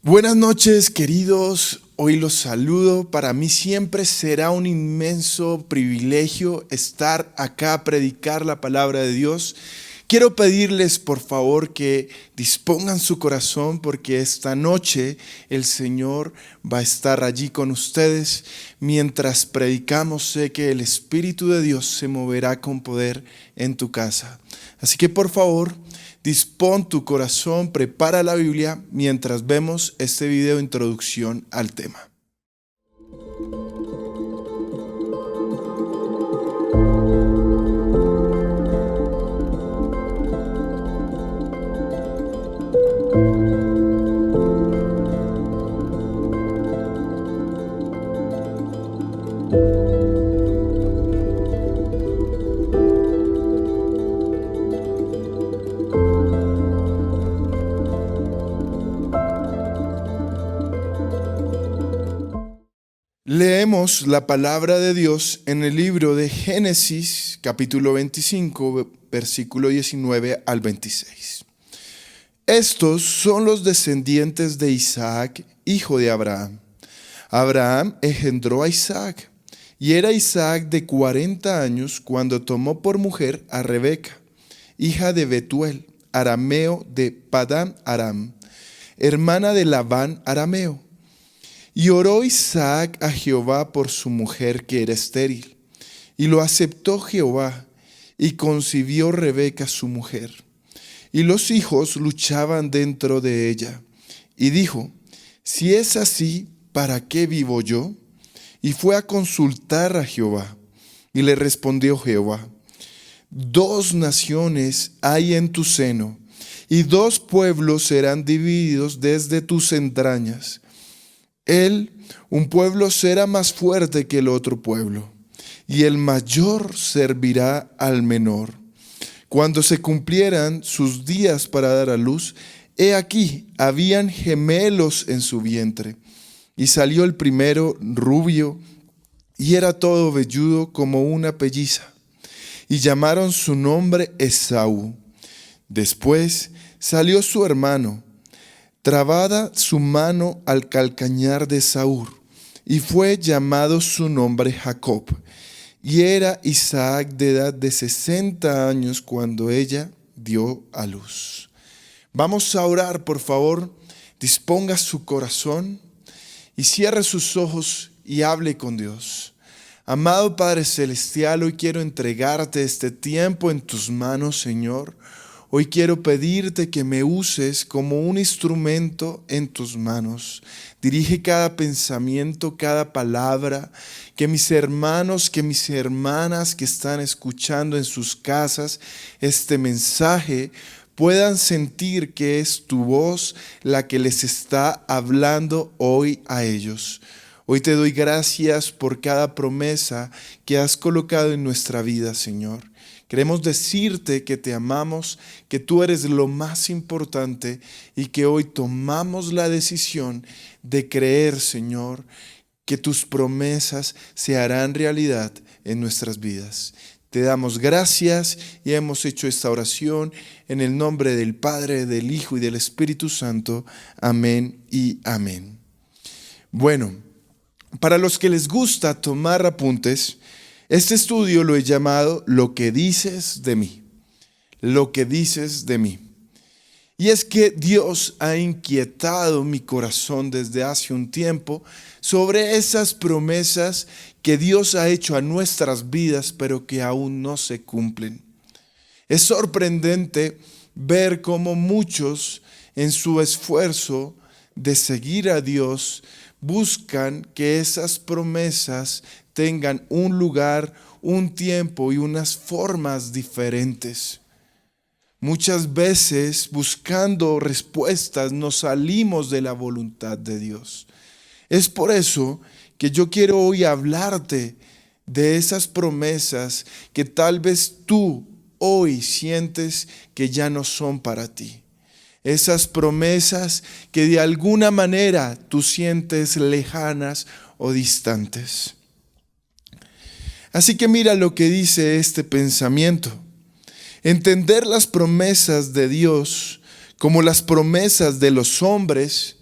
Buenas noches, queridos. Hoy los saludo. Para mí siempre será un inmenso privilegio estar acá a predicar la palabra de Dios. Quiero pedirles, por favor, que dispongan su corazón porque esta noche el Señor va a estar allí con ustedes. Mientras predicamos, sé que el Espíritu de Dios se moverá con poder en tu casa. Así que, por favor, dispón tu corazón, prepara la Biblia mientras vemos este video de introducción al tema. Leemos la palabra de Dios en el libro de Génesis, capítulo 25, versículo 19 al 26. Estos son los descendientes de Isaac, hijo de Abraham. Abraham engendró a Isaac, y era Isaac de 40 años cuando tomó por mujer a Rebeca, hija de Betuel, arameo de Padán Aram, hermana de Labán arameo. Y oró Isaac a Jehová por su mujer que era estéril. Y lo aceptó Jehová, y concibió Rebeca su mujer. Y los hijos luchaban dentro de ella. Y dijo, si es así, ¿para qué vivo yo? Y fue a consultar a Jehová. Y le respondió Jehová, 2 naciones hay en tu seno, y 2 pueblos serán divididos desde tus entrañas. Un pueblo será más fuerte que el otro pueblo, y el mayor servirá al menor. Cuando se cumplieran sus días para dar a luz, he aquí, habían gemelos en su vientre. Y salió el primero rubio, y era todo velludo como una pelliza. Y llamaron su nombre Esaú. Después salió su hermano, trabada su mano al calcañar de Esaú, y fue llamado su nombre Jacob. Y era Isaac de edad de 60 años cuando ella dio a luz. Vamos a orar, por favor. Disponga su corazón y cierre sus ojos y hable con Dios. Amado Padre Celestial, hoy quiero entregarte este tiempo en tus manos, Señor. Hoy quiero pedirte que me uses como un instrumento en tus manos. Dirige cada pensamiento, cada palabra, que mis hermanos, que mis hermanas que están escuchando en sus casas este mensaje puedan sentir que es tu voz la que les está hablando hoy a ellos. Hoy te doy gracias por cada promesa que has colocado en nuestra vida, Señor. Queremos decirte que te amamos, que tú eres lo más importante y que hoy tomamos la decisión de creer, Señor, que tus promesas se harán realidad en nuestras vidas. Te damos gracias y hemos hecho esta oración en el nombre del Padre, del Hijo y del Espíritu Santo. Amén y amén. Bueno, para los que les gusta tomar apuntes, este estudio lo he llamado Lo que dices de mí. Lo que dices de mí. Y es que Dios ha inquietado mi corazón desde hace un tiempo sobre esas promesas que Dios ha hecho a nuestras vidas, pero que aún no se cumplen. Es sorprendente ver cómo muchos en su esfuerzo de seguir a Dios buscan que esas promesas tengan un lugar, un tiempo y unas formas diferentes. Muchas veces buscando respuestas nos salimos de la voluntad de Dios. Es por eso que yo quiero hoy hablarte de esas promesas que tal vez tú hoy sientes que ya no son para ti. Esas promesas que de alguna manera tú sientes lejanas o distantes. Así que mira lo que dice este pensamiento. Entender las promesas de Dios como las promesas de los hombres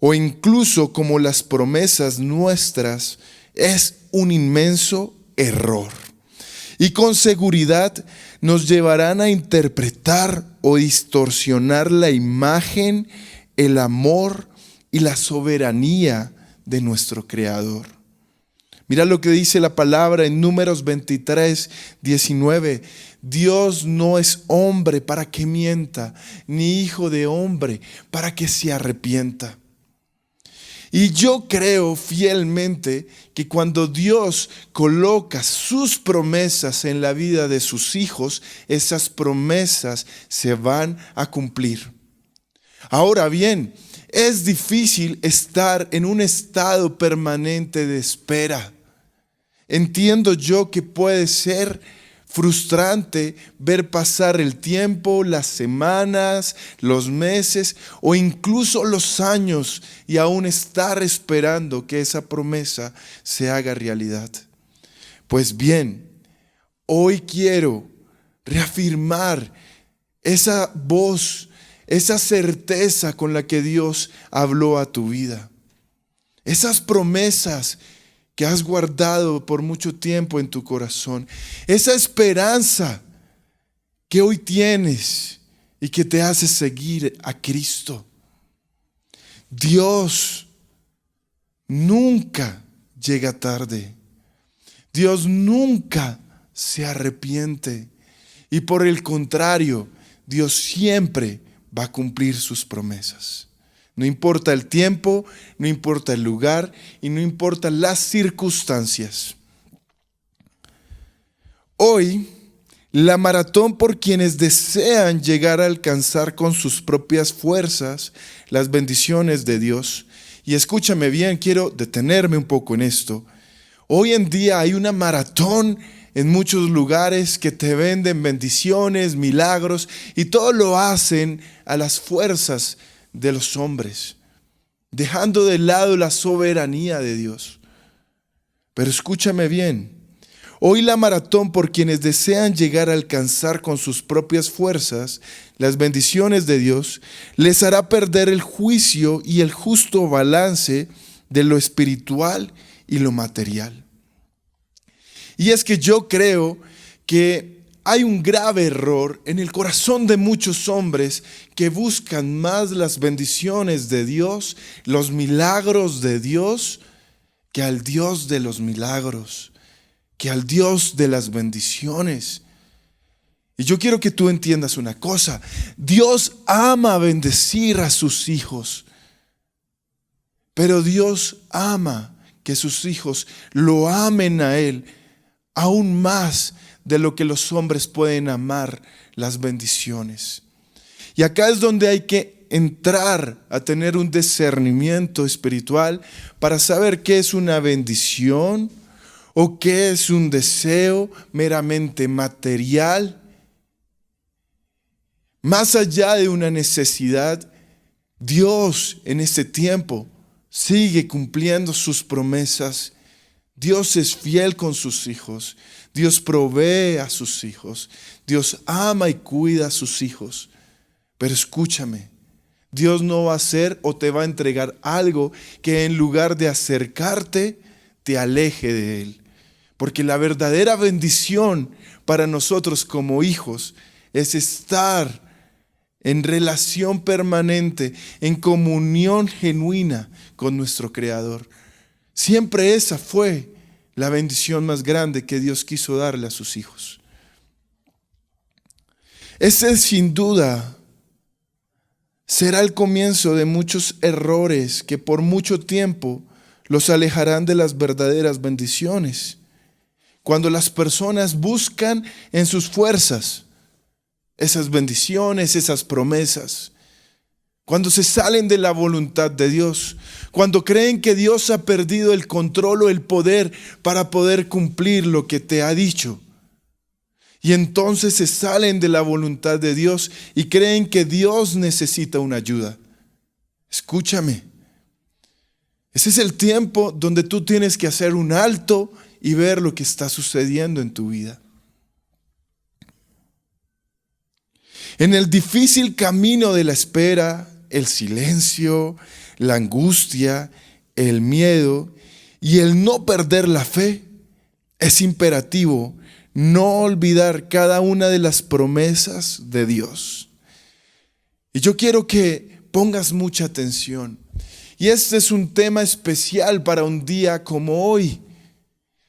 o incluso como las promesas nuestras, es un inmenso error. Y con seguridad nos llevarán a interpretar o distorsionar la imagen, el amor y la soberanía de nuestro Creador. Mira lo que dice la palabra en Números 23, 19. Dios no es hombre para que mienta, ni hijo de hombre para que se arrepienta. Y yo creo fielmente que cuando Dios coloca sus promesas en la vida de sus hijos, esas promesas se van a cumplir. Ahora bien, es difícil estar en un estado permanente de espera. Entiendo yo que puede ser frustrante ver pasar el tiempo, las semanas, los meses o incluso los años y aún estar esperando que esa promesa se haga realidad. Pues bien, hoy quiero reafirmar esa voz, esa certeza con la que Dios habló a tu vida. Esas promesas que has guardado por mucho tiempo en tu corazón. Esa esperanza que hoy tienes y que te hace seguir a Cristo. Dios nunca llega tarde. Dios nunca se arrepiente. Y por el contrario, Dios siempre va a cumplir sus promesas. No importa el tiempo, no importa el lugar y no importa las circunstancias. Hoy, la maratón por quienes desean llegar a alcanzar con sus propias fuerzas las bendiciones de Dios. Y escúchame bien, quiero detenerme un poco en esto. Hoy en día hay una maratón en muchos lugares que te venden bendiciones, milagros y todo lo hacen a las fuerzas de los hombres, dejando de lado la soberanía de Dios. Pero escúchame bien, hoy la maratón por quienes desean llegar a alcanzar con sus propias fuerzas las bendiciones de Dios, les hará perder el juicio y el justo balance de lo espiritual y lo material. Y es que yo creo que hay un grave error en el corazón de muchos hombres que buscan más las bendiciones de Dios, los milagros de Dios, que al Dios de los milagros, que al Dios de las bendiciones. Y yo quiero que tú entiendas una cosa: Dios ama bendecir a sus hijos, pero Dios ama que sus hijos lo amen a Él aún más de lo que los hombres pueden amar las bendiciones. Y acá es donde hay que entrar a tener un discernimiento espiritual para saber qué es una bendición o qué es un deseo meramente material. Más allá de una necesidad, Dios en este tiempo sigue cumpliendo sus promesas. Dios es fiel con sus hijos. Dios provee a sus hijos. Dios ama y cuida a sus hijos. Pero escúchame, Dios no va a hacer o te va a entregar algo que en lugar de acercarte, te aleje de Él. Porque la verdadera bendición para nosotros como hijos es estar en relación permanente, en comunión genuina con nuestro Creador. Siempre esa fue la bendición más grande que Dios quiso darle a sus hijos. Ese sin duda será el comienzo de muchos errores que por mucho tiempo los alejarán de las verdaderas bendiciones. Cuando las personas buscan en sus fuerzas esas bendiciones, esas promesas, cuando se salen de la voluntad de Dios, cuando creen que Dios ha perdido el control o el poder para poder cumplir lo que te ha dicho. Y entonces se salen de la voluntad de Dios y creen que Dios necesita una ayuda. Escúchame, ese es el tiempo donde tú tienes que hacer un alto y ver lo que está sucediendo en tu vida. En el difícil camino de la espera, el silencio, la angustia, el miedo y el no perder la fe, es imperativo no olvidar cada una de las promesas de Dios. Y yo quiero que pongas mucha atención. Y este es un tema especial para un día como hoy.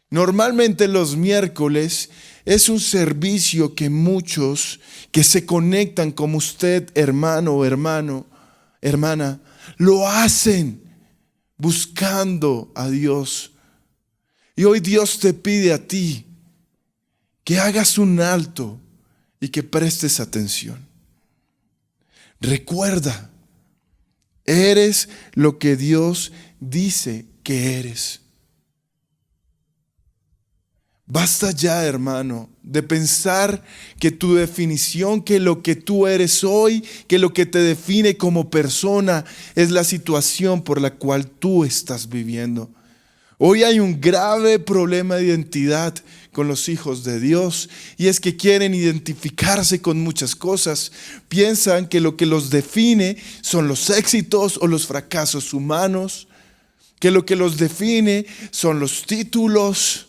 Normalmente los miércoles es un servicio que muchos que se conectan como usted, hermano o hermana, lo hacen buscando a Dios. Y hoy Dios te pide a ti que hagas un alto y que prestes atención. Recuerda, eres lo que Dios dice que eres. Basta ya, hermano, de pensar que tu definición, que lo que tú eres hoy, que lo que te define como persona es la situación por la cual tú estás viviendo. Hoy hay un grave problema de identidad con los hijos de Dios, y es que quieren identificarse con muchas cosas. Piensan que lo que los define son los éxitos o los fracasos humanos, que lo que los define son los títulos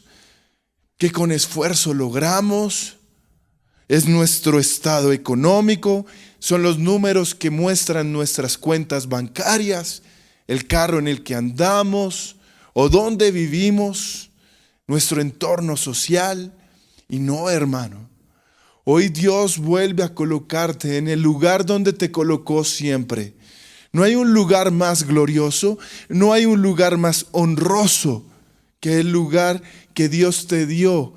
que con esfuerzo logramos, es nuestro estado económico, son los números que muestran nuestras cuentas bancarias, el carro en el que andamos o dónde vivimos, nuestro entorno social. Y no, hermano, hoy Dios vuelve a colocarte en el lugar donde te colocó siempre. No hay un lugar más glorioso, no hay un lugar más honroso que el lugar que Dios te dio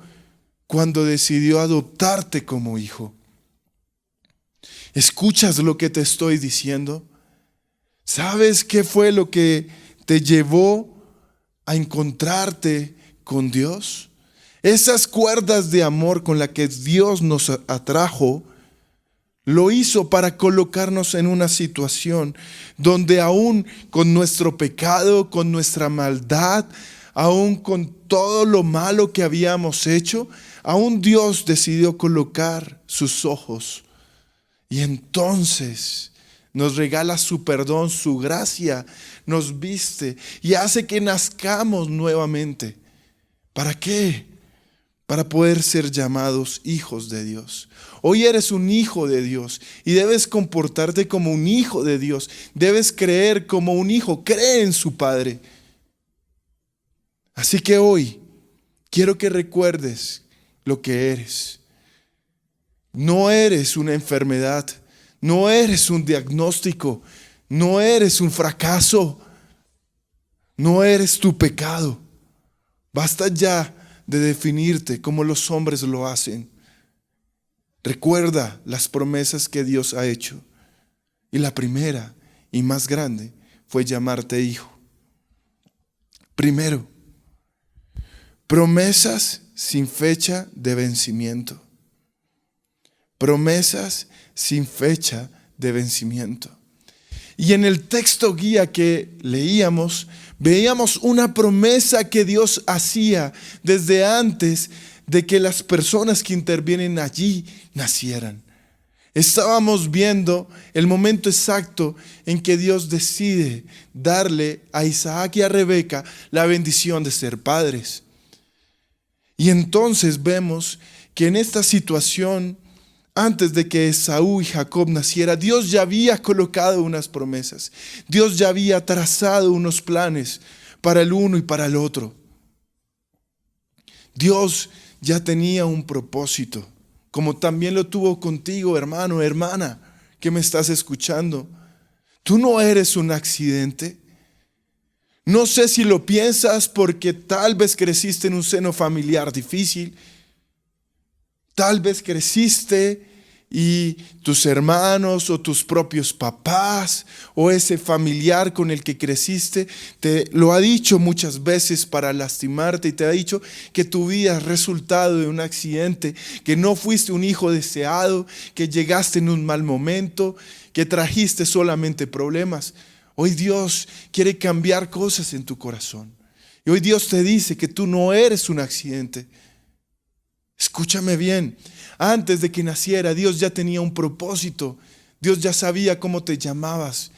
cuando decidió adoptarte como hijo. ¿Escuchas lo que te estoy diciendo? ¿Sabes qué fue lo que te llevó a encontrarte con Dios? Esas cuerdas de amor con las que Dios nos atrajo, lo hizo para colocarnos en una situación donde aún con nuestro pecado, con nuestra maldad, aún con todo lo malo que habíamos hecho, aún Dios decidió colocar sus ojos. Y entonces nos regala su perdón, su gracia, nos viste y hace que nazcamos nuevamente. ¿Para qué? Para poder ser llamados hijos de Dios. Hoy eres un hijo de Dios y debes comportarte como un hijo de Dios. Debes creer como un hijo, cree en su Padre. Así que hoy quiero que recuerdes lo que eres. No eres una enfermedad, no eres un diagnóstico, no eres un fracaso, no eres tu pecado. Basta ya de definirte como los hombres lo hacen. Recuerda las promesas que Dios ha hecho. Y la primera y más grande fue llamarte hijo. Primero, promesas sin fecha de vencimiento. Promesas sin fecha de vencimiento. Y en el texto guía que leíamos, veíamos una promesa que Dios hacía desde antes de que las personas que intervienen allí nacieran. Estábamos viendo el momento exacto en que Dios decide darle a Isaac y a Rebeca la bendición de ser padres. Y entonces vemos que en esta situación, antes de que Esaú y Jacob naciera, Dios ya había colocado unas promesas. Dios ya había trazado unos planes para el uno y para el otro. Dios ya tenía un propósito, como también lo tuvo contigo, hermano, hermana, que me estás escuchando. Tú no eres un accidente. No sé si lo piensas porque tal vez creciste en un seno familiar difícil. Tal vez creciste y tus hermanos o tus propios papás o ese familiar con el que creciste te lo ha dicho muchas veces para lastimarte y te ha dicho que tu vida es resultado de un accidente, que no fuiste un hijo deseado, que llegaste en un mal momento, que trajiste solamente problemas. Hoy Dios quiere cambiar cosas en tu corazón. Y hoy Dios te dice que tú no eres un accidente. Escúchame bien, antes de que naciera, Dios ya tenía un propósito. Dios ya sabía cómo te llamabas.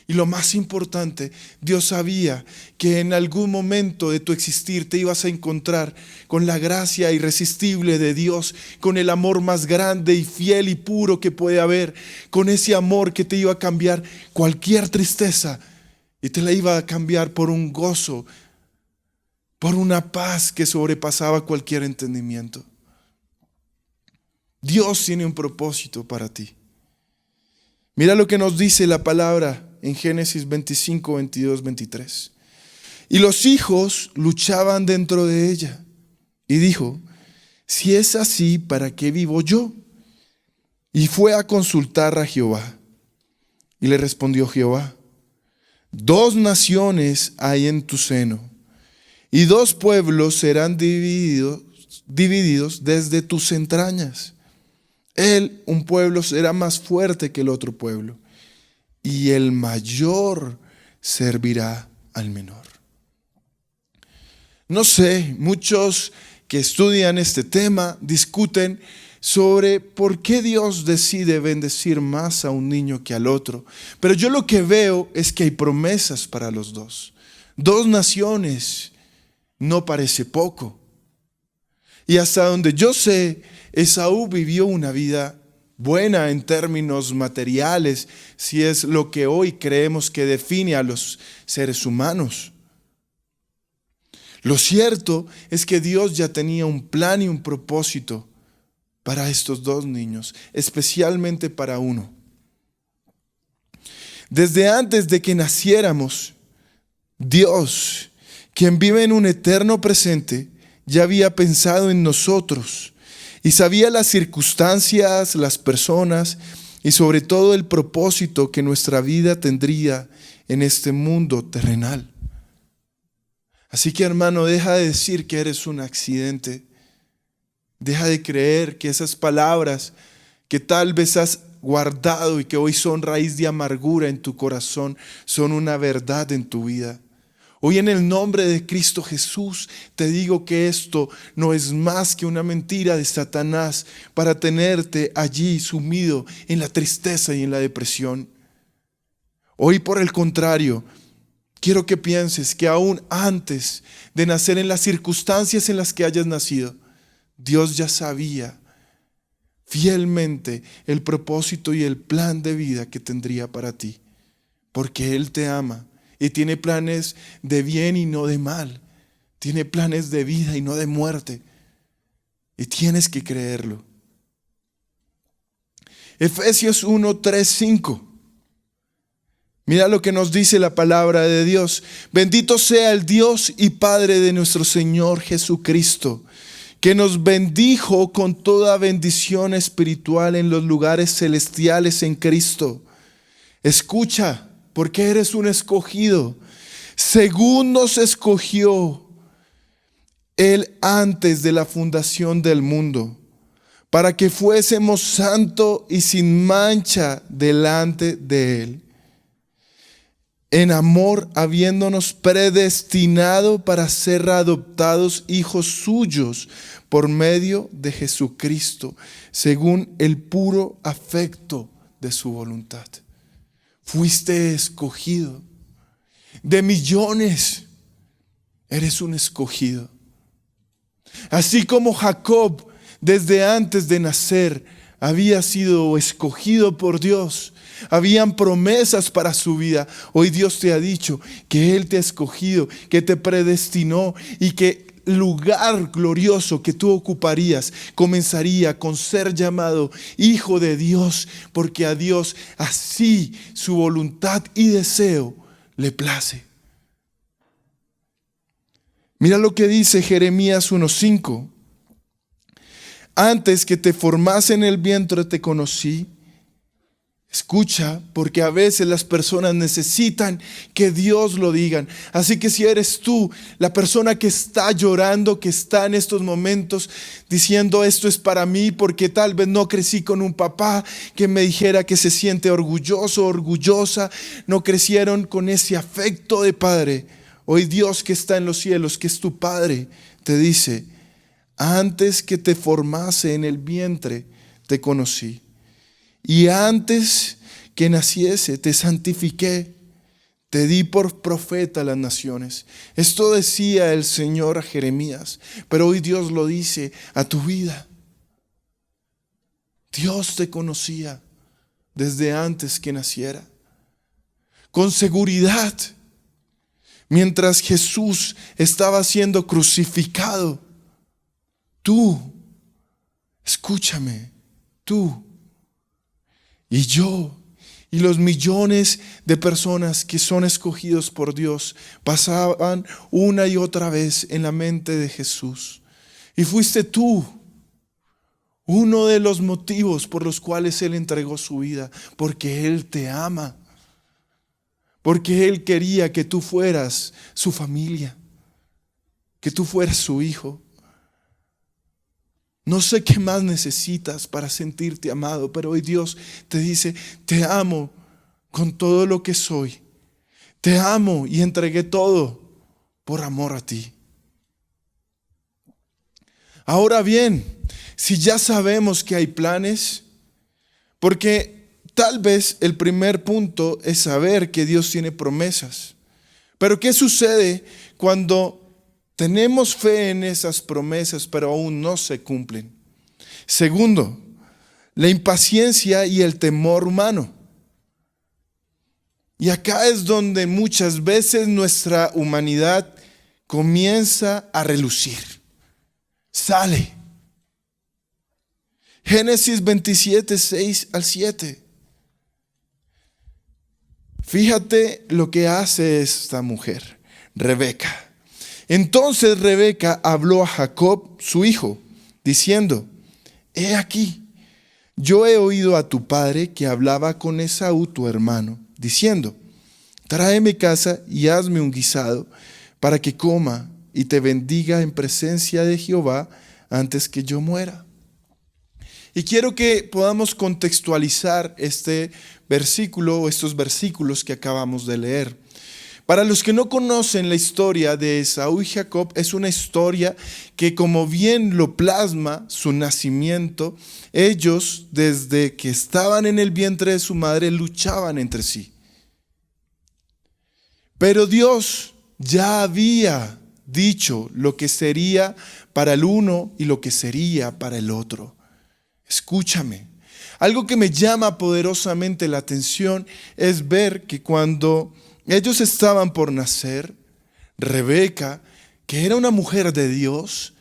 Y lo más importante, Dios sabía que en algún momento de tu existir te ibas a encontrar con la gracia irresistible de Dios, con el amor más grande y fiel y puro que puede haber, con ese amor que te iba a cambiar cualquier tristeza y te la iba a cambiar por un gozo, por una paz que sobrepasaba cualquier entendimiento. Dios tiene un propósito para ti. Mira lo que nos dice la palabra en Génesis 25, 22, 23. Y los hijos luchaban dentro de ella. Y dijo, si es así, ¿para qué vivo yo? Y fue a consultar a Jehová. Y le respondió Jehová, 2 naciones hay en tu seno, y 2 pueblos serán divididos desde tus entrañas. Él, un pueblo, será más fuerte que el otro pueblo, y el mayor servirá al menor. No sé, muchos que estudian este tema discuten sobre por qué Dios decide bendecir más a un niño que al otro. Pero yo lo que veo es que hay promesas para los dos. 2 naciones no parece poco. Y hasta donde yo sé, Esaú vivió una vida buena en términos materiales, si es lo que hoy creemos que define a los seres humanos. Lo cierto es que Dios ya tenía un plan y un propósito para estos 2 niños, especialmente para uno. Desde antes de que naciéramos, Dios, quien vive en un eterno presente, ya había pensado en nosotros y sabía las circunstancias, las personas y sobre todo el propósito que nuestra vida tendría en este mundo terrenal. Así que, hermano, deja de decir que eres un accidente. Deja de creer que esas palabras que tal vez has guardado y que hoy son raíz de amargura en tu corazón, son una verdad en tu vida. Hoy en el nombre de Cristo Jesús te digo que esto no es más que una mentira de Satanás para tenerte allí sumido en la tristeza y en la depresión. Hoy, por el contrario, quiero que pienses que aún antes de nacer en las circunstancias en las que hayas nacido, Dios ya sabía fielmente el propósito y el plan de vida que tendría para ti, porque Él te ama y tiene planes de bien y no de mal, tiene planes de vida y no de muerte, y tienes que creerlo. Efesios 1, 3, 5. Mira lo que nos dice la palabra de Dios. Bendito sea el Dios y Padre de nuestro Señor Jesucristo, que nos bendijo con toda bendición espiritual en los lugares celestiales en Cristo. Escucha, porque eres un escogido. Según nos escogió Él antes de la fundación del mundo, para que fuésemos santos y sin mancha delante de Él, en amor habiéndonos predestinado para ser adoptados hijos suyos por medio de Jesucristo, según el puro afecto de su voluntad. Fuiste escogido. De millones, eres un escogido. Así como Jacob, desde antes de nacer, había sido escogido por Dios, habían promesas para su vida. Hoy Dios te ha dicho que Él te ha escogido, que te predestinó y que el lugar glorioso que tú ocuparías comenzaría con ser llamado hijo de Dios, porque a Dios así su voluntad y deseo le place. Mira lo que dice Jeremías 1:5. Antes que te formase en el vientre te conocí. Escucha, porque a veces las personas necesitan que Dios lo digan. Así que si eres tú la persona que está llorando, que está en estos momentos diciendo esto es para mí porque tal vez no crecí con un papá que me dijera que se siente orgulloso, orgullosa, no crecieron con ese afecto de padre. Hoy Dios que está en los cielos, que es tu Padre, te dice, antes que te formase en el vientre te conocí. Y antes que naciese te santifiqué Te di por profeta a las naciones. Esto decía el Señor a Jeremías, pero hoy Dios lo dice a tu vida. Dios te conocía desde antes que naciera. Con seguridad, mientras Jesús estaba siendo crucificado, tú, escúchame, tú y yo y los millones de personas que son escogidos por Dios pasaban una y otra vez en la mente de Jesús. Y fuiste tú uno de los motivos por los cuales Él entregó su vida, porque Él te ama, porque Él quería que tú fueras su familia, que tú fueras su hijo. No sé qué más necesitas para sentirte amado, pero hoy Dios te dice, te amo con todo lo que soy. Te amo y entregué todo por amor a ti. Ahora bien, si ya sabemos que hay planes, porque tal vez el primer punto es saber que Dios tiene promesas. Pero ¿qué sucede cuando tenemos fe en esas promesas, pero aún no se cumplen? Segundo, la impaciencia y el temor humano. Y acá es donde muchas veces nuestra humanidad comienza a relucir. Sale. Génesis 27, 6 al 7. Fíjate lo que hace esta mujer, Rebeca. Entonces Rebeca habló a Jacob, su hijo, diciendo, he aquí, yo he oído a tu padre que hablaba con Esaú, tu hermano, diciendo, tráeme casa y hazme un guisado para que coma y te bendiga en presencia de Jehová antes que yo muera. Y quiero que podamos contextualizar este versículo o estos versículos que acabamos de leer. Para los que no conocen la historia de Esaú y Jacob, es una historia que, como bien lo plasma su nacimiento, ellos desde que estaban en el vientre de su madre luchaban entre sí. Pero Dios ya había dicho lo que sería para el uno y lo que sería para el otro. Escúchame, algo que me llama poderosamente la atención es ver que cuando ellos estaban por nacer, Rebeca, que era una mujer de Dios,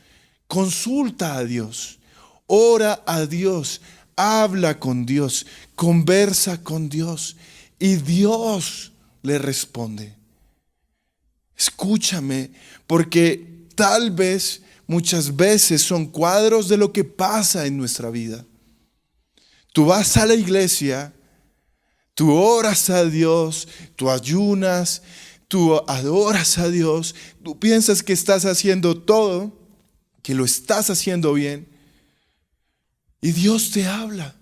consulta a Dios, ora a Dios, habla con Dios, conversa con Dios y Dios le responde. Escúchame, porque tal vez muchas veces son cuadros de lo que pasa en nuestra vida. Tú vas a la iglesia, tú oras a Dios, tú ayunas, tú adoras a Dios, tú piensas que estás haciendo todo, que lo estás haciendo bien, y Dios te habla.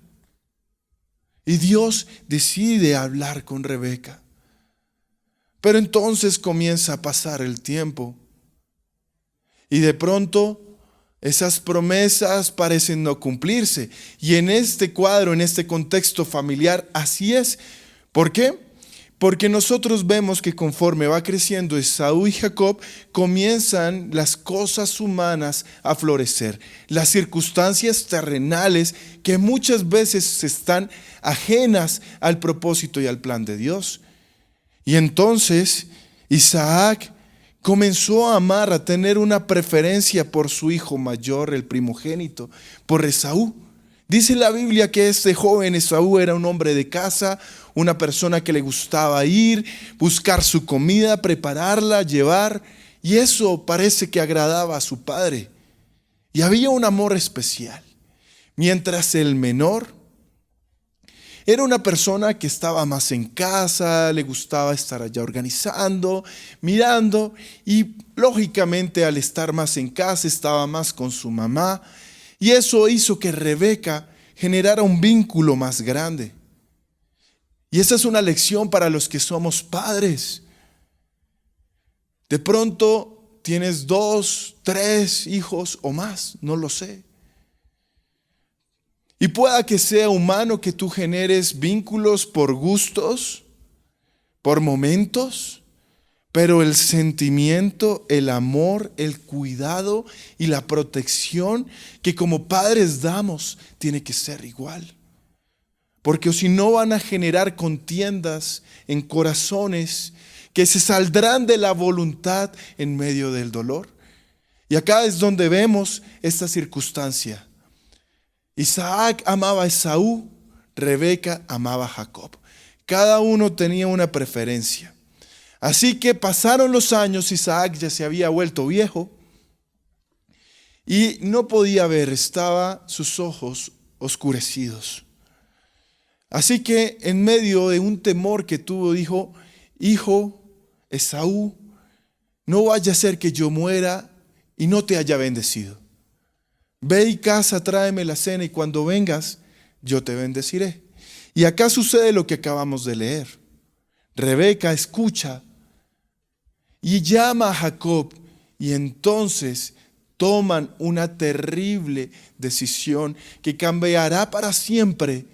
Y Dios decide hablar con Rebeca. Pero entonces comienza a pasar el tiempo. Y de pronto esas promesas parecen no cumplirse. Y en este cuadro, en este contexto familiar, así es. ¿Por qué? Porque nosotros vemos que conforme va creciendo Esaú y Jacob, comienzan las cosas humanas a florecer. Las circunstancias terrenales que muchas veces están ajenas al propósito y al plan de Dios. Y entonces Isaac comenzó a amar, a tener una preferencia por su hijo mayor, el primogénito, por Esaú. Dice la Biblia que este joven Esaú era un hombre de casa, una persona que le gustaba ir, buscar su comida, prepararla, llevar, y eso parece que agradaba a su padre. Y había un amor especial. Mientras el menor era una persona que estaba más en casa, le gustaba estar allá organizando, mirando, y lógicamente al estar más en casa estaba más con su mamá, y eso hizo que Rebeca generara un vínculo más grande. Y esa es una lección para los que somos padres. De pronto tienes 2, 3 hijos o más, no lo sé. Y pueda que sea humano que tú generes vínculos por gustos, por momentos, pero el sentimiento, el amor, el cuidado y la protección que como padres damos tiene que ser igual. Porque si no van a generar contiendas en corazones que se saldrán de la voluntad en medio del dolor. Y acá es donde vemos esta circunstancia. Isaac amaba a Esaú, Rebeca amaba a Jacob. Cada uno tenía una preferencia. Así que pasaron los años, Isaac ya se había vuelto viejo y no podía ver, estaba sus ojos oscurecidos. Así que en medio de un temor que tuvo, dijo: hijo Esaú, no vaya a ser que yo muera y no te haya bendecido. Ve y casa, tráeme la cena y cuando vengas yo te bendeciré. Y acá sucede lo que acabamos de leer. Rebeca escucha y llama a Jacob y entonces toman una terrible decisión que cambiará para siempre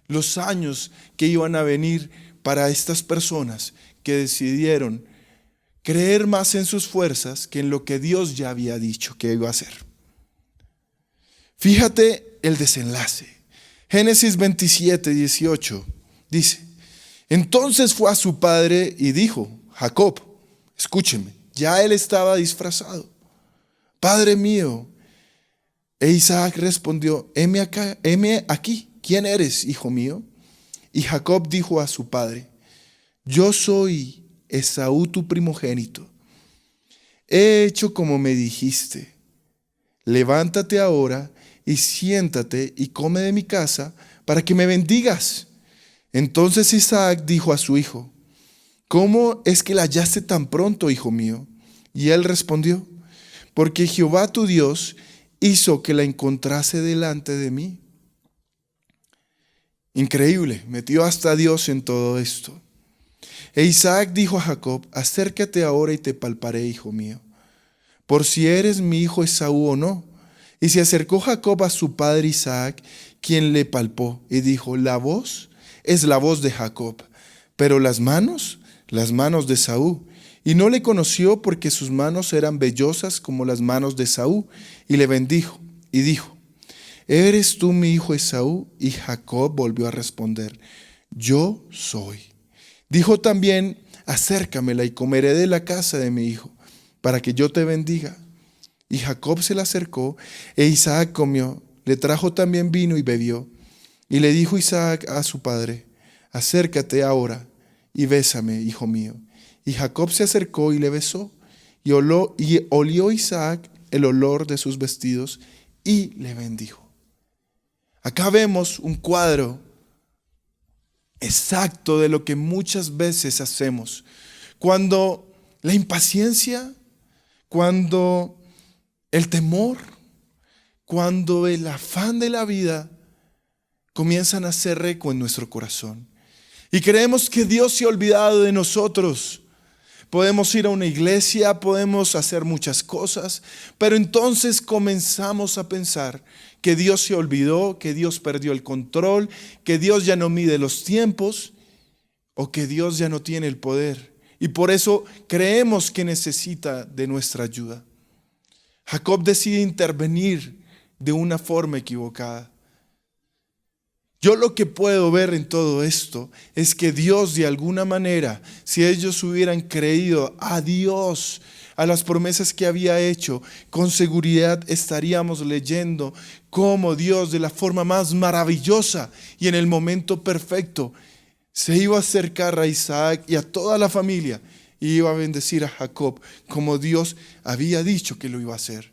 los años que iban a venir para estas personas que decidieron creer más en sus fuerzas que en lo que Dios ya había dicho que iba a hacer. Fíjate el desenlace. Génesis 27, 18 dice: entonces fue a su padre y dijo: Jacob, escúcheme, ya él estaba disfrazado. Padre mío. E Isaac respondió: heme acá, heme aquí. ¿Quién eres, hijo mío? Y Jacob dijo a su padre: yo soy Esaú tu primogénito. He hecho como me dijiste. Levántate ahora y siéntate y come de mi casa para que me bendigas. Entonces Isaac dijo a su hijo: ¿cómo es que la hallaste tan pronto, hijo mío? Y él respondió: porque Jehová tu Dios hizo que la encontrase delante de mí. Increíble, metió hasta Dios en todo esto. E Isaac dijo a Jacob: acércate ahora y te palparé, hijo mío, por si eres mi hijo Esaú o no. Y se acercó Jacob a su padre Isaac, quien le palpó y dijo: la voz es la voz de Jacob, pero las manos de Esaú. Y no le conoció porque sus manos eran vellosas como las manos de Esaú. Y le bendijo y dijo: ¿eres tú mi hijo Esaú? Y Jacob volvió a responder: yo soy. Dijo también: acércamela y comeré de la casa de mi hijo, para que yo te bendiga. Y Jacob se la acercó, e Isaac comió. Le trajo también vino y bebió. Y le dijo Isaac a su padre: acércate ahora y bésame, hijo mío. Y Jacob se acercó y le besó. Y olió Isaac el olor de sus vestidos y le bendijo. Acá vemos un cuadro exacto de lo que muchas veces hacemos. Cuando la impaciencia, cuando el temor, cuando el afán de la vida comienzan a hacer eco en nuestro corazón. Y creemos que Dios se ha olvidado de nosotros. Podemos ir a una iglesia, podemos hacer muchas cosas, pero entonces comenzamos a pensar que Dios se olvidó, que Dios perdió el control, que Dios ya no mide los tiempos o que Dios ya no tiene el poder. Y por eso creemos que necesita de nuestra ayuda. Jacob decide intervenir de una forma equivocada. Yo lo que puedo ver en todo esto es que Dios de alguna manera, si ellos hubieran creído a Dios, a las promesas que había hecho, con seguridad estaríamos leyendo cómo Dios de la forma más maravillosa y en el momento perfecto se iba a acercar a Isaac y a toda la familia y iba a bendecir a Jacob como Dios había dicho que lo iba a hacer.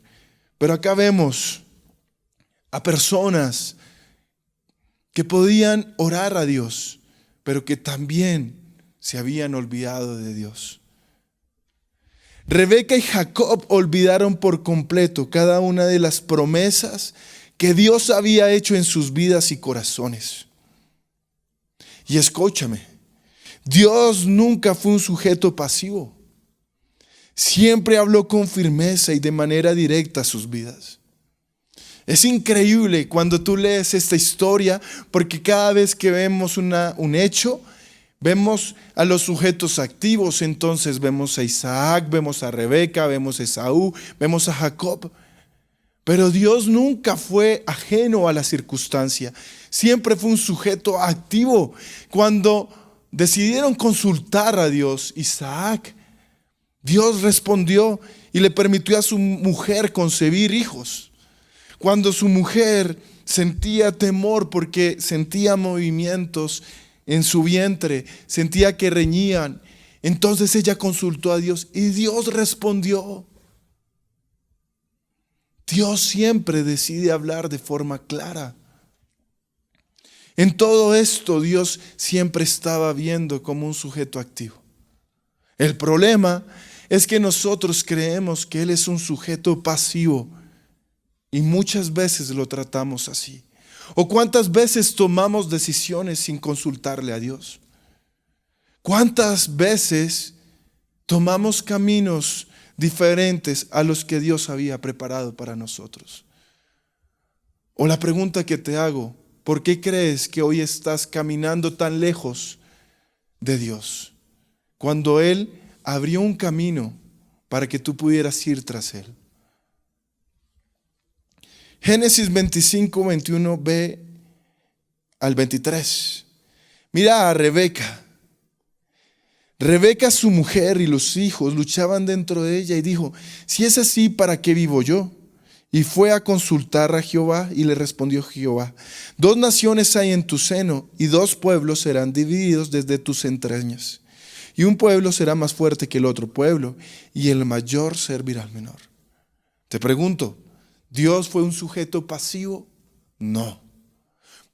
Pero acá vemos a personas que podían orar a Dios, pero que también se habían olvidado de Dios. Rebeca y Jacob olvidaron por completo cada una de las promesas que Dios había hecho en sus vidas y corazones. Y escúchame, Dios nunca fue un sujeto pasivo. Siempre habló con firmeza y de manera directa a sus vidas. Es increíble cuando tú lees esta historia, porque cada vez que vemos un hecho, Vemos a los sujetos activos, entonces vemos a Isaac, vemos a Rebeca, vemos a Esaú, vemos a Jacob. Pero Dios nunca fue ajeno a la circunstancia, siempre fue un sujeto activo. Cuando decidieron consultar a Dios, Isaac, Dios respondió y le permitió a su mujer concebir hijos. Cuando su mujer sentía temor porque sentía movimientos en su vientre, sentía que reñían, entonces ella consultó a Dios y Dios respondió. Dios siempre decide hablar de forma clara. En todo esto Dios siempre estaba viendo como un sujeto activo. El problema es que nosotros creemos que Él es un sujeto pasivo y muchas veces lo tratamos así. ¿O cuántas veces tomamos decisiones sin consultarle a Dios? ¿Cuántas veces tomamos caminos diferentes a los que Dios había preparado para nosotros? O la pregunta que te hago, ¿por qué crees que hoy estás caminando tan lejos de Dios? Cuando Él abrió un camino para que tú pudieras ir tras Él. Génesis 25, 21b al 23. Mira a Rebeca. Rebeca, su mujer, y los hijos luchaban dentro de ella y dijo: si es así, ¿para qué vivo yo? Y fue a consultar a Jehová y le respondió Jehová: 2 naciones hay en tu seno y 2 pueblos serán divididos desde tus entrañas. Y un pueblo será más fuerte que el otro pueblo y el mayor servirá al menor. Te pregunto, ¿Dios fue un sujeto pasivo? No.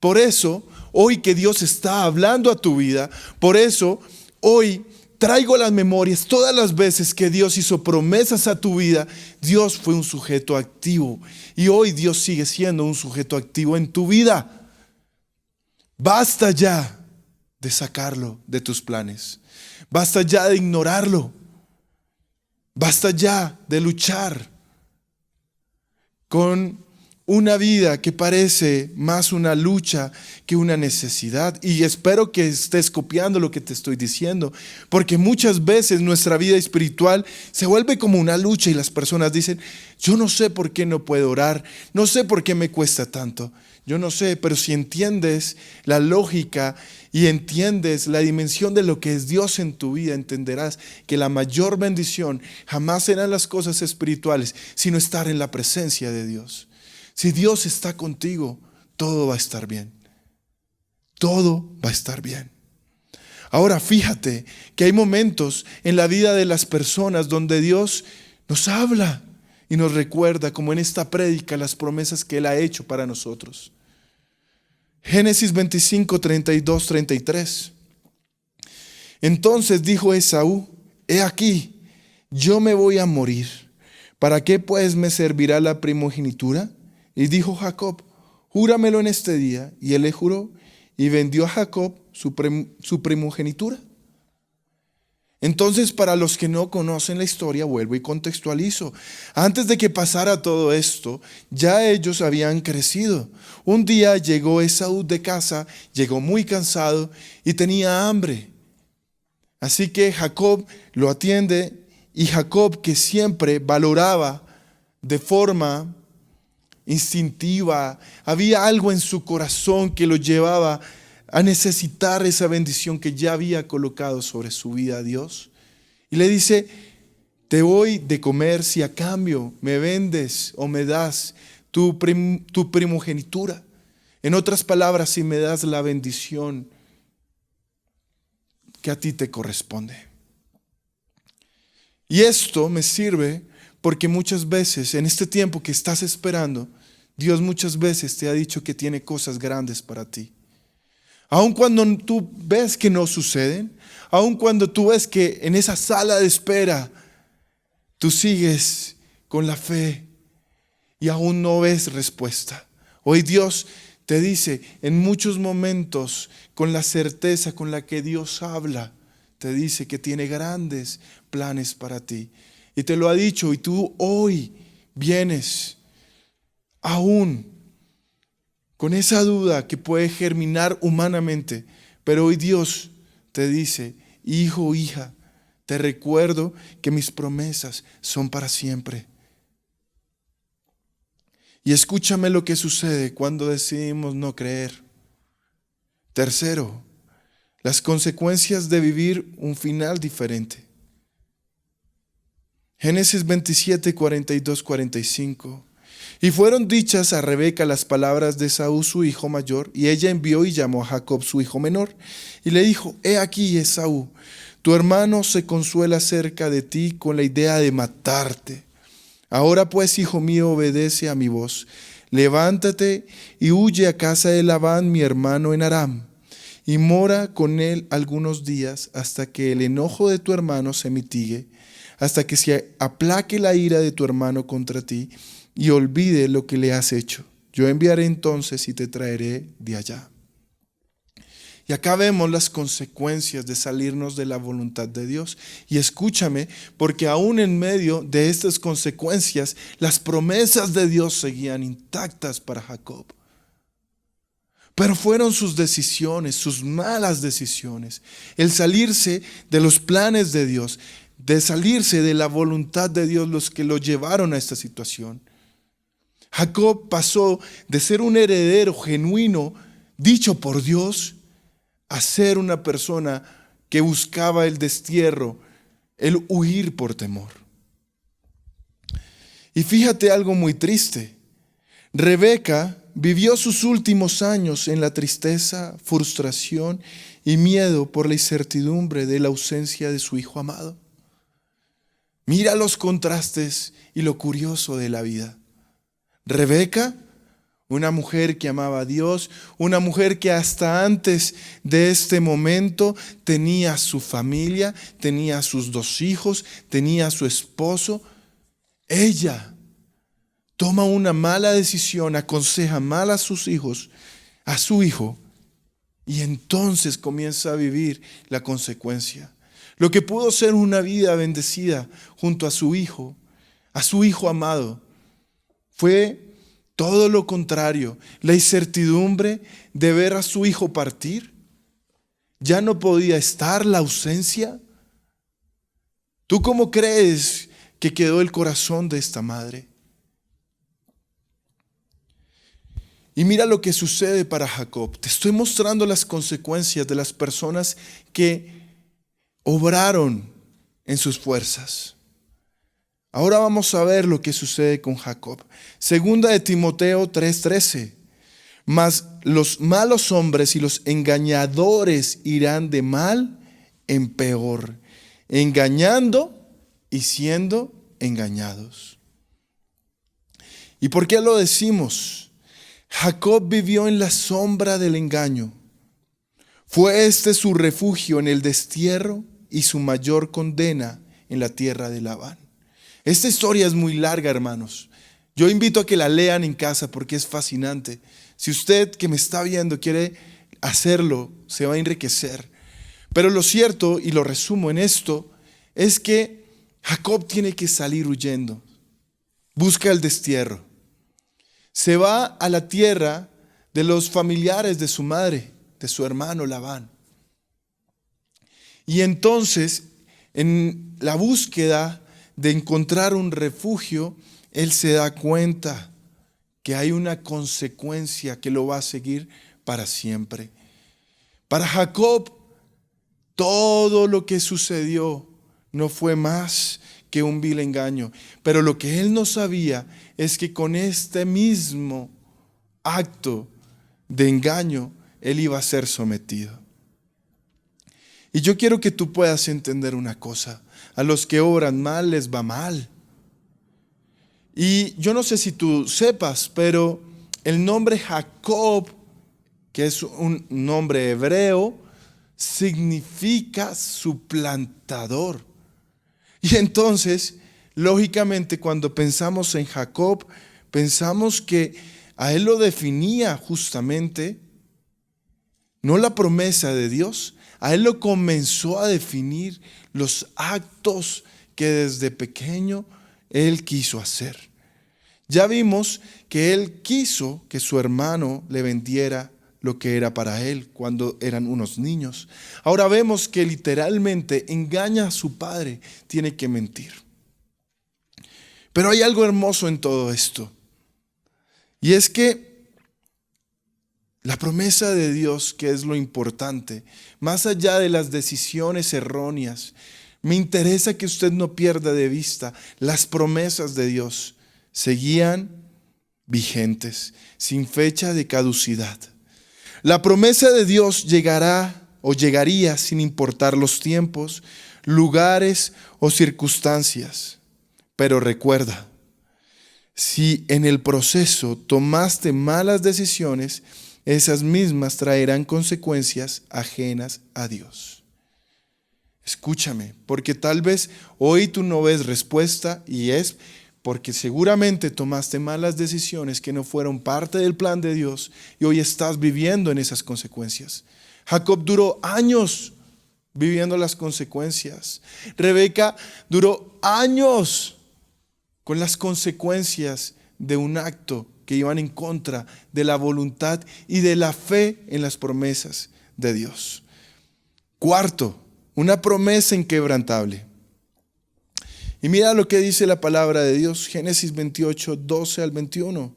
Por eso, hoy que Dios está hablando a tu vida, por eso hoy traigo las memorias todas las veces que Dios hizo promesas a tu vida. Dios fue un sujeto activo y hoy Dios sigue siendo un sujeto activo en tu vida. Basta ya de sacarlo de tus planes. Basta ya de ignorarlo. Basta ya de luchar con una vida que parece más una lucha que una necesidad. Y espero que estés copiando lo que te estoy diciendo, porque muchas veces nuestra vida espiritual se vuelve como una lucha y las personas dicen: yo no sé por qué no puedo orar, no sé por qué me cuesta tanto. Yo no sé, pero si entiendes la lógica y entiendes la dimensión de lo que es Dios en tu vida, entenderás que la mayor bendición jamás serán las cosas espirituales, sino estar en la presencia de Dios. Si Dios está contigo, todo va a estar bien. Todo va a estar bien. Ahora fíjate que hay momentos en la vida de las personas donde Dios nos habla y nos recuerda, como en esta prédica, las promesas que Él ha hecho para nosotros. Génesis 25, 32, 33. Entonces dijo Esaú: he aquí, yo me voy a morir. ¿Para qué pues me servirá la primogenitura? Y dijo Jacob: júramelo en este día. Y él le juró y vendió a Jacob su primogenitura. Entonces, para los que no conocen la historia, vuelvo y contextualizo. Antes de que pasara todo esto, ya ellos habían crecido. Un día llegó Esaú de casa, llegó muy cansado y tenía hambre. Así que Jacob lo atiende, y Jacob, que siempre valoraba de forma instintiva, había algo en su corazón que lo llevaba a necesitar esa bendición que ya había colocado sobre su vida Dios. Y le dice: te doy de comer si a cambio me vendes o me das tu primogenitura. En otras palabras, si me das la bendición que a ti te corresponde. Y esto me sirve porque muchas veces en este tiempo que estás esperando, Dios muchas veces te ha dicho que tiene cosas grandes para ti. Aun cuando tú ves que no suceden, aun cuando tú ves que en esa sala de espera tú sigues con la fe y aún no ves respuesta. Hoy Dios te dice en muchos momentos, con la certeza con la que Dios habla, te dice que tiene grandes planes para ti. Y te lo ha dicho, y tú hoy vienes aún con esa duda que puede germinar humanamente, pero hoy Dios te dice: hijo, hija, te recuerdo que mis promesas son para siempre. Y escúchame lo que sucede cuando decidimos no creer. Tercero, las consecuencias de vivir un final diferente. Génesis 27, 42, 45. Y fueron dichas a Rebeca las palabras de Esaú, su hijo mayor, y ella envió y llamó a Jacob, su hijo menor, y le dijo: he aquí, Esaú, tu hermano se consuela cerca de ti con la idea de matarte. Ahora pues, hijo mío, obedece a mi voz. Levántate y huye a casa de Labán, mi hermano, en Aram, y mora con él algunos días hasta que el enojo de tu hermano se mitigue, hasta que se aplaque la ira de tu hermano contra ti y olvide lo que le has hecho. Yo enviaré entonces y te traeré de allá. Y acá vemos las consecuencias de salirnos de la voluntad de Dios. Y escúchame, porque aún en medio de estas consecuencias, las promesas de Dios seguían intactas para Jacob. Pero fueron sus decisiones, sus malas decisiones, el salirse de los planes de Dios, de salirse de la voluntad de Dios, los que lo llevaron a esta situación. Jacob pasó de ser un heredero genuino, dicho por Dios, a ser una persona que buscaba el destierro, el huir por temor. Y fíjate algo muy triste. Rebeca vivió sus últimos años en la tristeza, frustración y miedo por la incertidumbre de la ausencia de su hijo amado. Mira los contrastes y lo curioso de la vida. Rebeca, una mujer que amaba a Dios, una mujer que hasta antes de este momento tenía su familia, tenía sus 2 hijos, tenía a su esposo. Ella toma una mala decisión, aconseja mal a sus hijos, a su hijo, y entonces comienza a vivir la consecuencia. Lo que pudo ser una vida bendecida junto a su hijo amado, fue todo lo contrario. La incertidumbre de ver a su hijo partir. Ya no podía estar, la ausencia. ¿Tú cómo crees que quedó el corazón de esta madre? Y mira lo que sucede para Jacob. Te estoy mostrando las consecuencias de las personas que obraron en sus fuerzas. Ahora vamos a ver lo que sucede con Jacob. Segunda de Timoteo 3:13. Mas los malos hombres y los engañadores irán de mal en peor, engañando y siendo engañados. ¿Y por qué lo decimos? Jacob vivió en la sombra del engaño. Fue este su refugio en el destierro y su mayor condena en la tierra de Labán. Esta historia es muy larga, hermanos. Yo invito a que la lean en casa porque es fascinante. Si usted que me está viendo quiere hacerlo, se va a enriquecer. Pero lo cierto, y lo resumo en esto, es que Jacob tiene que salir huyendo. Busca el destierro. Se va a la tierra de los familiares de su madre, de su hermano Labán. Y entonces, en la búsqueda de encontrar un refugio, él se da cuenta que hay una consecuencia que lo va a seguir para siempre. Para Jacob, todo lo que sucedió no fue más que un vil engaño. Pero lo que él no sabía es que con este mismo acto de engaño, él iba a ser sometido. Y yo quiero que tú puedas entender una cosa. A los que obran mal les va mal. Y yo no sé si tú sepas, pero el nombre Jacob, que es un nombre hebreo, significa suplantador. Y entonces, lógicamente, cuando pensamos en Jacob, pensamos que a él lo definía justamente no la promesa de Dios. A él lo comenzó a definir los actos que desde pequeño él quiso hacer. Ya vimos que él quiso que su hermano le vendiera lo que era para él cuando eran unos niños. Ahora vemos que literalmente engaña a su padre, tiene que mentir. Pero hay algo hermoso en todo esto. Y es que la promesa de Dios, que es lo importante, más allá de las decisiones erróneas, me interesa que usted no pierda de vista las promesas de Dios. Seguían vigentes, sin fecha de caducidad. La promesa de Dios llegará o llegaría sin importar los tiempos, lugares o circunstancias. Pero recuerda, si en el proceso tomaste malas decisiones, esas mismas traerán consecuencias ajenas a Dios. Escúchame, porque tal vez hoy tú no ves respuesta y es porque seguramente tomaste malas decisiones que no fueron parte del plan de Dios y hoy estás viviendo en esas consecuencias. Jacob duró años viviendo las consecuencias. Rebeca duró años con las consecuencias de un acto que iban en contra de la voluntad y de la fe en las promesas de Dios. Cuarto, una promesa inquebrantable. Y mira lo que dice la palabra de Dios, Génesis 28, 12 al 21.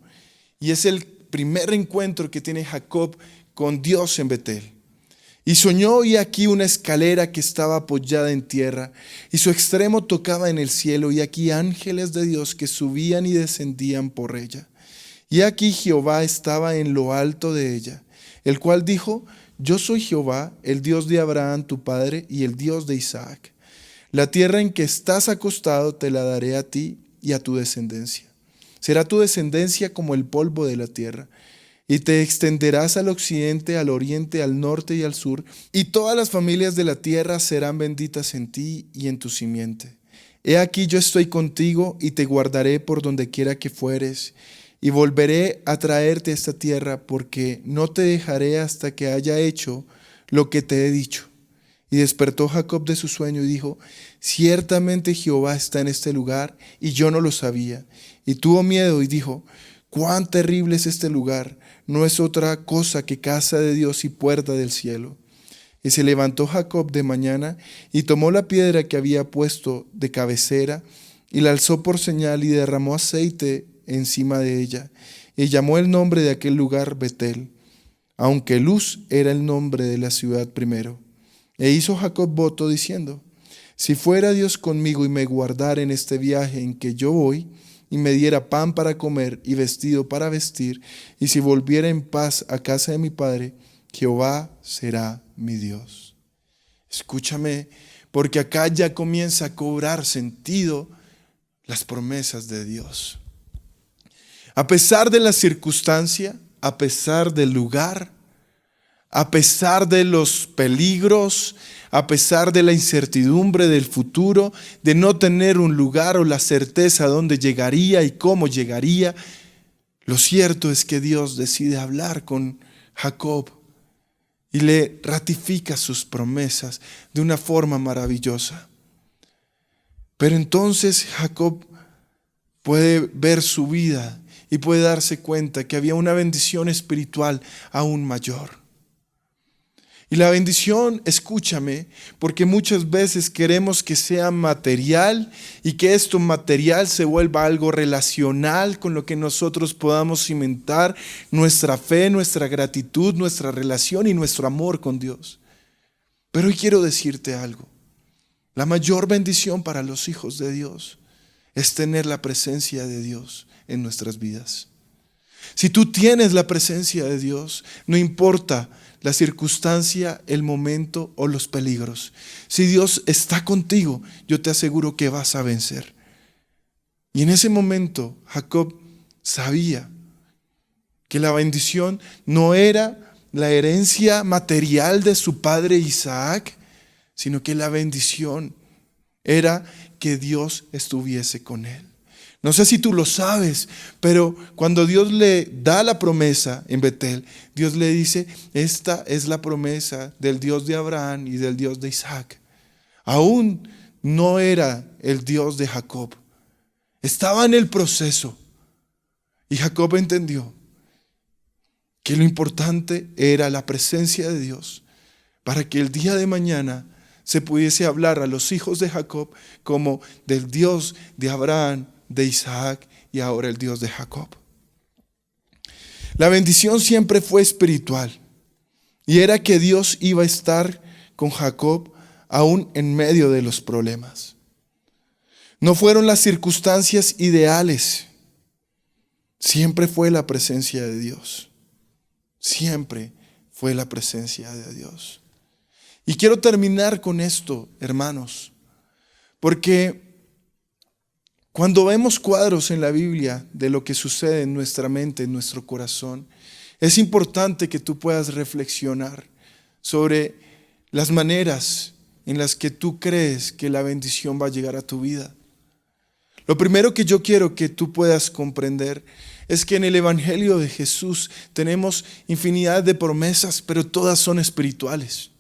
Y es el primer encuentro que tiene Jacob con Dios en Betel. Y soñó y aquí una escalera que estaba apoyada en tierra, y su extremo tocaba en el cielo, y aquí ángeles de Dios que subían y descendían por ella. Y aquí Jehová estaba en lo alto de ella, el cual dijo: Yo soy Jehová, el Dios de Abraham tu padre, y el Dios de Isaac. La tierra en que estás acostado te la daré a ti y a tu descendencia. Será tu descendencia como el polvo de la tierra. Y te extenderás al occidente, al oriente, al norte y al sur, y todas las familias de la tierra serán benditas en ti y en tu simiente. He aquí yo estoy contigo y te guardaré por donde quiera que fueres, y volveré a traerte a esta tierra, porque no te dejaré hasta que haya hecho lo que te he dicho. Y despertó Jacob de su sueño y dijo: Ciertamente Jehová está en este lugar, y yo no lo sabía. Y tuvo miedo y dijo: Cuán terrible es este lugar, no es otra cosa que casa de Dios y puerta del cielo. Y se levantó Jacob de mañana y tomó la piedra que había puesto de cabecera y la alzó por señal y derramó aceite encima de ella. Y llamó el nombre de aquel lugar Betel, aunque Luz era el nombre de la ciudad primero. E hizo Jacob voto diciendo: Si fuera Dios conmigo y me guardara en este viaje en que yo voy, y me diera pan para comer y vestido para vestir, y si volviera en paz a casa de mi padre, Jehová será mi Dios. Escúchame, porque acá ya comienza a cobrar sentido las promesas de Dios. A pesar de la circunstancia, a pesar del lugar, a pesar de los peligros, a pesar de la incertidumbre del futuro, de no tener un lugar o la certeza a dónde llegaría y cómo llegaría, lo cierto es que Dios decide hablar con Jacob y le ratifica sus promesas de una forma maravillosa. Pero entonces Jacob puede ver su vida y puede darse cuenta que había una bendición espiritual aún mayor. Y la bendición, escúchame, porque muchas veces queremos que sea material y que esto material se vuelva algo relacional con lo que nosotros podamos cimentar nuestra fe, nuestra gratitud, nuestra relación y nuestro amor con Dios. Pero hoy quiero decirte algo. La mayor bendición para los hijos de Dios es tener la presencia de Dios en nuestras vidas. Si tú tienes la presencia de Dios, no importa la circunstancia, el momento o los peligros. Si Dios está contigo, yo te aseguro que vas a vencer. Y en ese momento Jacob sabía que la bendición no era la herencia material de su padre Isaac, sino que la bendición era que Dios estuviese con él. No sé si tú lo sabes, pero cuando Dios le da la promesa en Betel, Dios le dice: esta es la promesa del Dios de Abraham y del Dios de Isaac. Aún no era el Dios de Jacob. Estaba en el proceso. Y Jacob entendió que lo importante era la presencia de Dios, para que el día de mañana se pudiese hablar a los hijos de Jacob como del Dios de Abraham, de Isaac y ahora el Dios de Jacob. La bendición siempre fue espiritual y era que Dios iba a estar con Jacob aún en medio de los problemas. No fueron las circunstancias ideales, siempre fue la presencia de Dios. Siempre fue la presencia de Dios. Y quiero terminar con esto, hermanos, porque cuando vemos cuadros en la Biblia de lo que sucede en nuestra mente, en nuestro corazón, es importante que tú puedas reflexionar sobre las maneras en las que tú crees que la bendición va a llegar a tu vida. Lo primero que yo quiero que tú puedas comprender es que en el Evangelio de Jesús tenemos infinidad de promesas, pero todas son espirituales.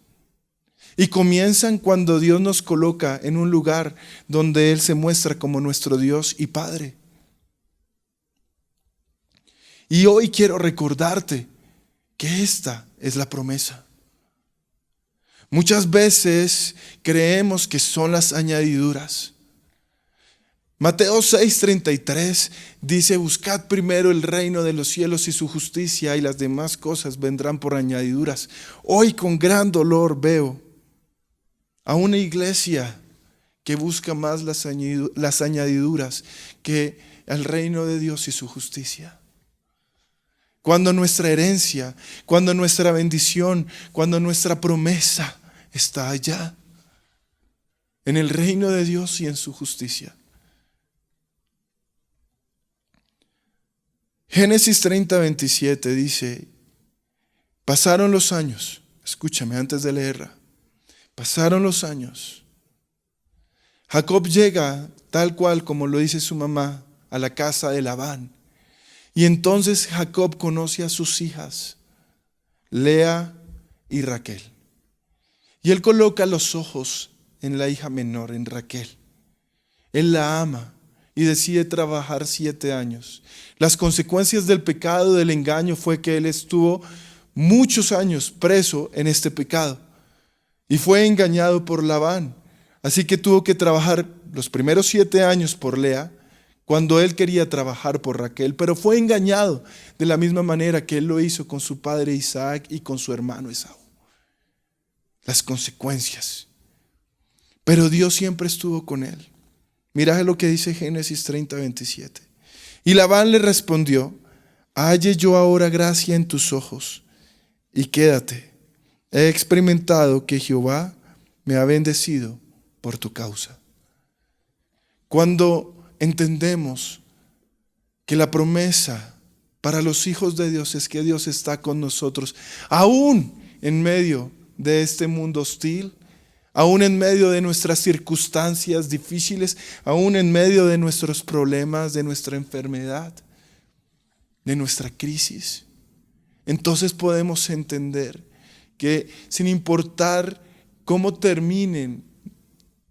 Y comienzan cuando Dios nos coloca en un lugar donde Él se muestra como nuestro Dios y Padre. Y hoy quiero recordarte que esta es la promesa. Muchas veces creemos que son las añadiduras. Mateo 6:33 dice: buscad primero el reino de los cielos y su justicia, y las demás cosas vendrán por añadiduras. Hoy con gran dolor veo a una iglesia que busca más las añadiduras que el reino de Dios y su justicia. Cuando nuestra herencia, cuando nuestra bendición, cuando nuestra promesa está allá, en el reino de Dios y en su justicia. Génesis 30:27 dice: pasaron los años, escúchame antes de leerla. Pasaron los años. Jacob llega, tal cual como lo dice su mamá, a la casa de Labán. Y entonces Jacob conoce a sus hijas, Lea y Raquel. Y él coloca los ojos en la hija menor, en Raquel. Él la ama y decide trabajar 7 años. Las consecuencias del pecado, del engaño, fue que él estuvo muchos años preso en este pecado. Y fue engañado por Labán. Así que tuvo que trabajar los primeros 7 años por Lea, cuando él quería trabajar por Raquel. Pero fue engañado de la misma manera que él lo hizo con su padre Isaac y con su hermano Esaú. Las consecuencias. Pero Dios siempre estuvo con él. Mira lo que dice Génesis 30:27. Y Labán le respondió: halle yo ahora gracia en tus ojos y quédate. He experimentado que Jehová me ha bendecido por tu causa. Cuando entendemos que la promesa para los hijos de Dios es que Dios está con nosotros, aún en medio de este mundo hostil, aún en medio de nuestras circunstancias difíciles, aún en medio de nuestros problemas, de nuestra enfermedad, de nuestra crisis, entonces podemos entender que sin importar cómo terminen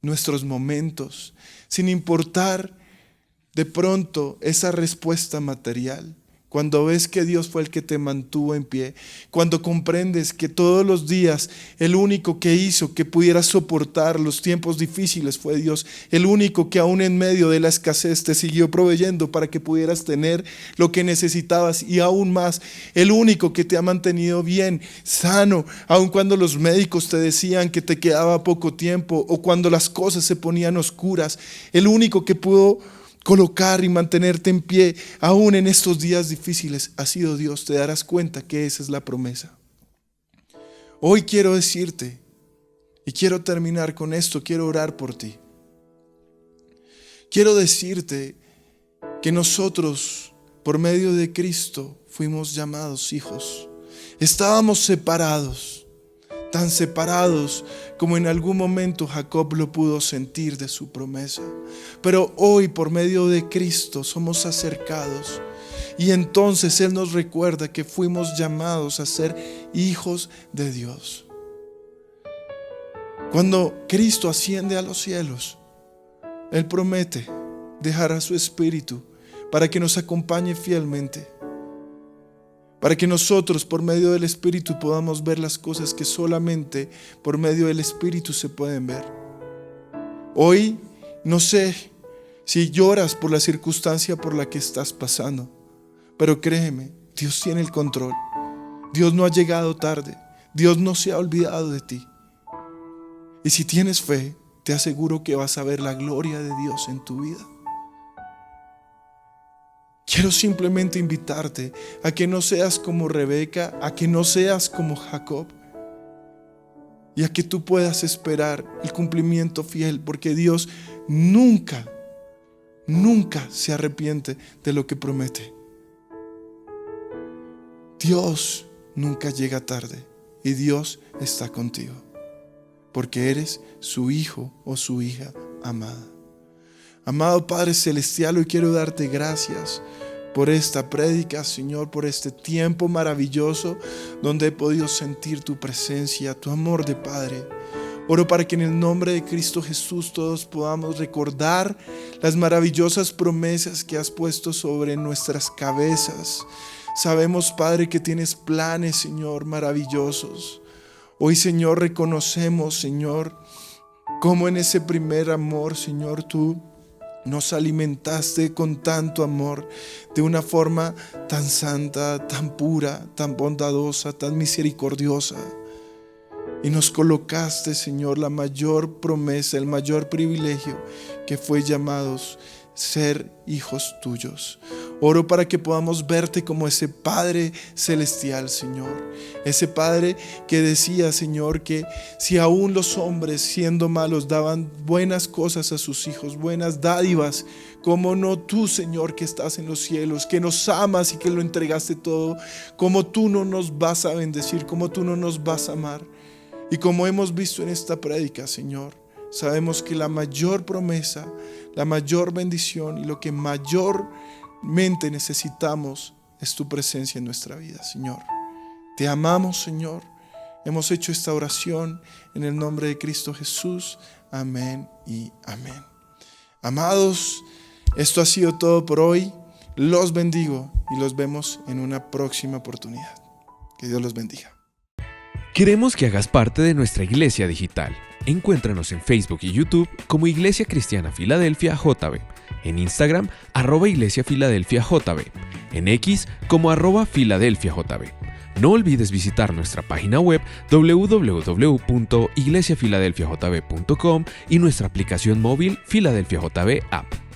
nuestros momentos, sin importar de pronto esa respuesta material, cuando ves que Dios fue el que te mantuvo en pie, cuando comprendes que todos los días el único que hizo que pudieras soportar los tiempos difíciles fue Dios, el único que aún en medio de la escasez te siguió proveyendo para que pudieras tener lo que necesitabas y aún más, el único que te ha mantenido bien, sano, aun cuando los médicos te decían que te quedaba poco tiempo o cuando las cosas se ponían oscuras, el único que pudo colocar y mantenerte en pie aún en estos días difíciles ha sido Dios. Te darás cuenta que esa es la promesa. Hoy quiero decirte, y quiero terminar con esto, quiero orar por ti. Quiero decirte que nosotros, por medio de Cristo, fuimos llamados hijos. Estábamos separados, tan separados como en algún momento Jacob lo pudo sentir de su promesa. Pero hoy, por medio de Cristo, somos acercados. Y entonces Él nos recuerda que fuimos llamados a ser hijos de Dios. Cuando Cristo asciende a los cielos, Él promete dejar a su Espíritu para que nos acompañe fielmente. para que nosotros por medio del Espíritu podamos ver las cosas que solamente por medio del Espíritu se pueden ver. Hoy no sé si lloras por la circunstancia por la que estás pasando, pero créeme, Dios tiene el control. Dios no ha llegado tarde. Dios no se ha olvidado de ti. Y si tienes fe, te aseguro que vas a ver la gloria de Dios en tu vida. Quiero simplemente invitarte a que no seas como Rebeca, a que no seas como Jacob, y a que tú puedas esperar el cumplimiento fiel, porque Dios nunca se arrepiente de lo que promete. Dios nunca llega tarde y Dios está contigo, porque eres su hijo o su hija amada. Amado Padre Celestial, hoy quiero darte gracias por esta prédica, Señor, por este tiempo maravilloso donde he podido sentir tu presencia, tu amor de Padre. Oro para que en el nombre de Cristo Jesús todos podamos recordar las maravillosas promesas que has puesto sobre nuestras cabezas. Sabemos, Padre, que tienes planes, Señor, maravillosos. Hoy, Señor, reconocemos, Señor, cómo en ese primer amor, Señor, tú nos alimentaste con tanto amor, de una forma tan santa, tan pura, tan bondadosa, tan misericordiosa. Y nos colocaste, Señor, la mayor promesa, el mayor privilegio, que fue llamados ser hijos tuyos. Oro para que podamos verte como ese Padre celestial, Señor. Ese Padre que decía, Señor, que si aún los hombres siendo malos daban buenas cosas a sus hijos, buenas dádivas, ¿cómo no tú, Señor, que estás en los cielos, que nos amas y que lo entregaste todo? ¿Cómo tú no nos vas a bendecir? ¿Cómo tú no nos vas a amar? Y como hemos visto en esta prédica, Señor, sabemos que la mayor promesa, la mayor bendición y lo que mayormente necesitamos es tu presencia en nuestra vida, Señor. Te amamos, Señor. Hemos hecho esta oración en el nombre de Cristo Jesús. Amén y amén. Amados, esto ha sido todo por hoy. Los bendigo y los vemos en una próxima oportunidad. Que Dios los bendiga. Queremos que hagas parte de nuestra iglesia digital. Encuéntranos en Facebook y YouTube como Iglesia Cristiana Filadelfia JB, en Instagram @Iglesia Filadelfia JB, en X como @Filadelfia JB. No olvides visitar nuestra página web www.iglesiafiladelfiajb.com y nuestra aplicación móvil Filadelfia JB App.